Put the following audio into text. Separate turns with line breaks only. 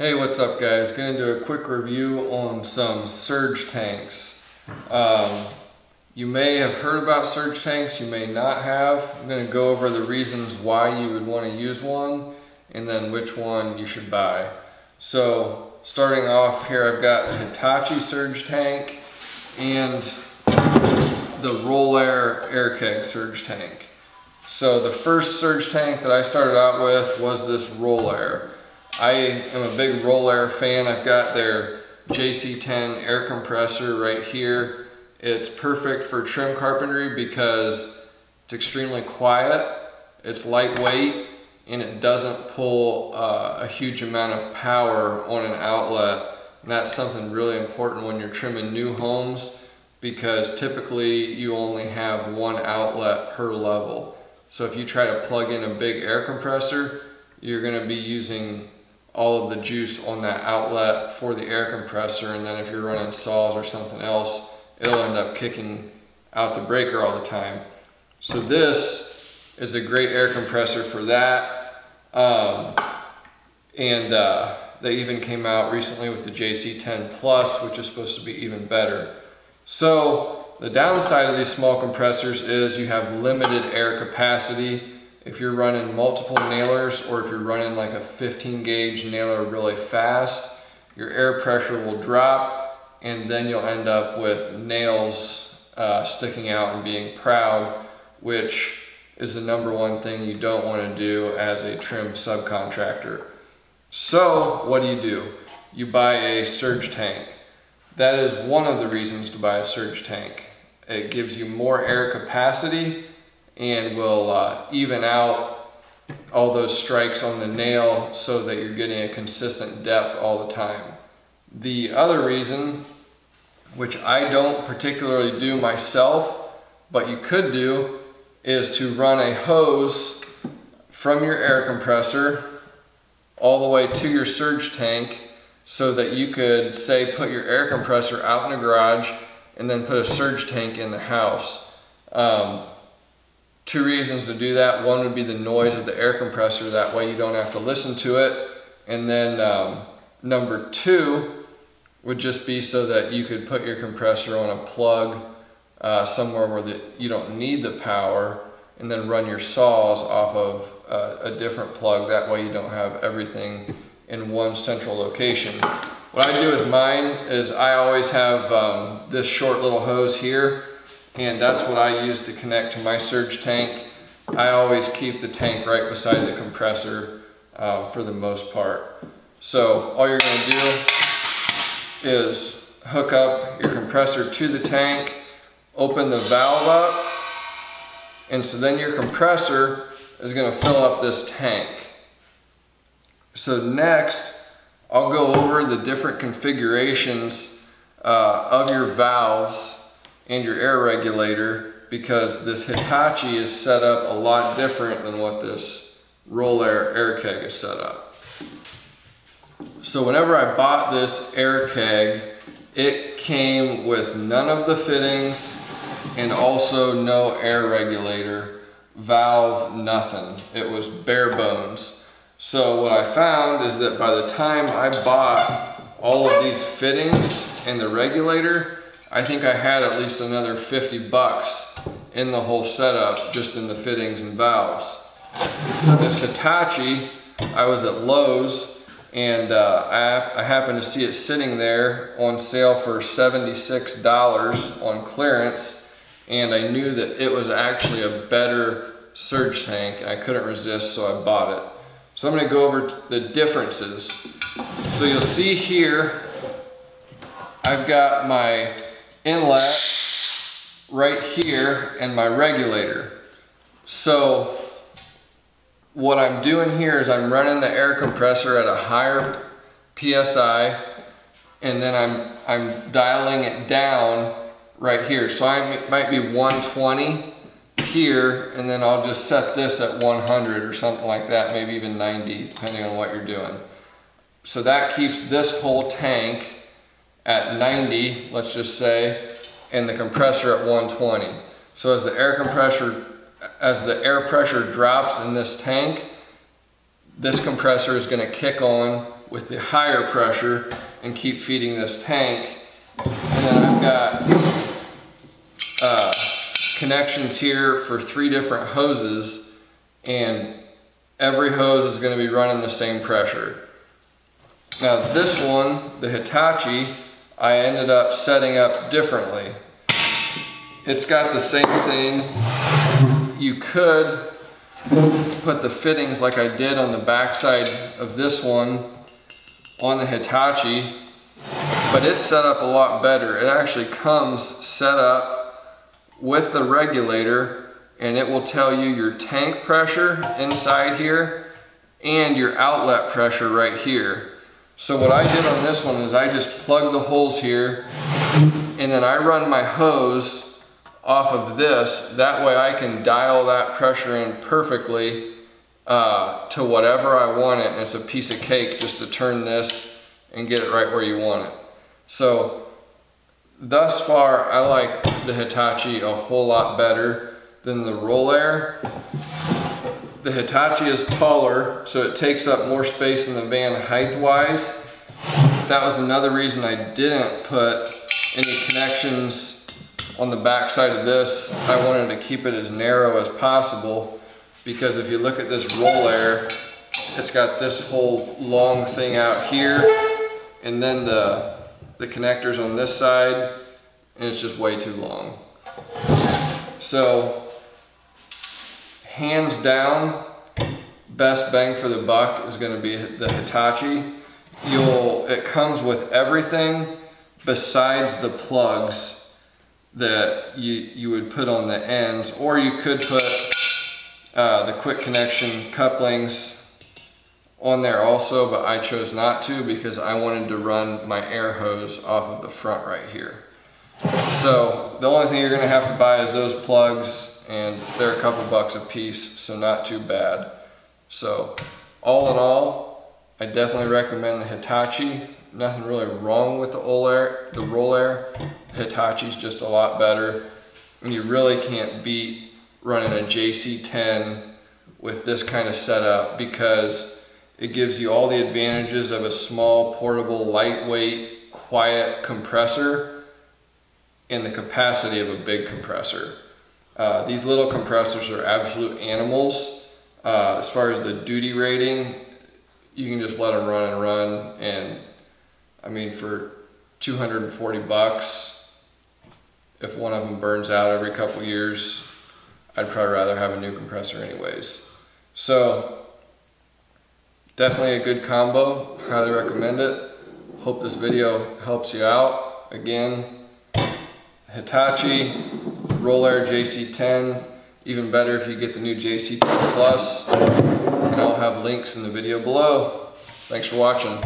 Hey, what's up guys? Going to do a quick review on some surge tanks. You may have heard about surge tanks, you may not have. I'm going to go over the reasons why you would want to use one and then which one you should buy. So starting off here, I've got the Hitachi surge tank and the RolAir air keg surge tank. So the first surge tank that I started out with was this RolAir. I am a big RolAir fan. I've got their JC10 air compressor right here. It's perfect for trim carpentry because it's extremely quiet, it's lightweight, and it doesn't pull a huge amount of power on an outlet. And that's something really important when you're trimming new homes because typically you only have one outlet per level. So if you try to plug in a big air compressor, you're going to be using all of the juice on that outlet for the air compressor, and then if you're running saws or something else, it'll end up kicking out the breaker all the time. So this is a great air compressor for that. They even came out recently with the JC10 Plus, which is supposed to be even better. So the downside of these small compressors is you have limited air capacity. If you're running multiple nailers or if you're running like a 15 gauge nailer really fast, your air pressure will drop and then you'll end up with nails sticking out and being proud, which is the #1 thing you don't want to do as a trim subcontractor. So what do? You buy a surge tank. That is one of the reasons to buy a surge tank. It gives you more air capacity and will even out all those strikes on the nail so that you're getting a consistent depth all the time. The other reason, which I don't particularly do myself, but you could do, is to run a hose from your air compressor all the way to your surge tank so that you could, say, put your air compressor out in the garage and then put a surge tank in the house. Two reasons to do that. One would be the noise of the air compressor, that way you don't have to listen to it. And then #2 would just be so that you could put your compressor on a plug somewhere where you don't need the power, and then run your saws off of a different plug. That way you don't have everything in one central location. What I do with mine is I always have this short little hose here, and that's what I use to connect to my surge tank. I always keep the tank right beside the compressor for the most part. So all you're going to do is hook up your compressor to the tank, open the valve up, and so then your compressor is going to fill up this tank. So next, I'll go over the different configurations of your valves and your air regulator, because this Hitachi is set up a lot different than what this RolAir air keg is set up. So whenever I bought this air keg, it came with none of the fittings and also no air regulator, valve, nothing. It was bare bones. So what I found is that by the time I bought all of these fittings and the regulator, I think I had at least another 50 bucks in the whole setup, just in the fittings and valves. This Hitachi, I was at Lowe's, and I happened to see it sitting there on sale for $76 on clearance, and I knew that it was actually a better surge tank. I couldn't resist, so I bought it. So I'm going to go over the differences. So you'll see here, I've got my inlet right here and my regulator. So what I'm doing here is I'm running the air compressor at a higher PSI, and then I'm dialing it down right here. So I might be 120 here, and then I'll just set this at 100 or something like that, maybe even 90, depending on what you're doing. So that keeps this whole tank at 90, let's just say, and the compressor at 120. So as the air pressure drops in this tank, this compressor is going to kick on with the higher pressure and keep feeding this tank. And then I've got connections here for 3 different hoses, and every hose is going to be running the same pressure. Now this one, the Hitachi, I ended up setting up differently. It's got the same thing. You could put the fittings like I did on the backside of this one on the Hitachi, but it's set up a lot better. It actually comes set up with the regulator, and it will tell you your tank pressure inside here and your outlet pressure right here. So what I did on this one is I just plugged the holes here, and then I run my hose off of this. That way I can dial that pressure in perfectly to whatever I want it, and it's a piece of cake just to turn this and get it right where you want it. So thus far, I like the Hitachi a whole lot better than the RolAir. The Hitachi is taller, so it takes up more space in the van height-wise. That was another reason I didn't put any connections on the back side of this. I wanted to keep it as narrow as possible, because if you look at this RolAir, it's got this whole long thing out here, and then the connectors on this side, and it's just way too long. So hands down, best bang for the buck is going to be the Hitachi. It comes with everything besides the plugs that you would put on the ends, or you could put the quick connection couplings on there also, but I chose not to because I wanted to run my air hose off of the front right here. So the only thing you're going to have to buy is those plugs, and they're a couple bucks a piece, so not too bad. So all in all, I definitely recommend the Hitachi. Nothing really wrong with the RolAir. Hitachi's just a lot better, and you really can't beat running a JC10 with this kind of setup, because it gives you all the advantages of a small, portable, lightweight, quiet compressor and the capacity of a big compressor. These little compressors are absolute animals. As far as the duty rating, you can just let them run and run, and I mean, for 240 bucks, if one of them burns out every couple years, I'd probably rather have a new compressor anyways. So definitely a good combo, highly recommend it. Hope this video helps you out. Again, Hitachi, RolAir JC10, even better if you get the new JC10 Plus, and I'll have links in the video below. Thanks for watching.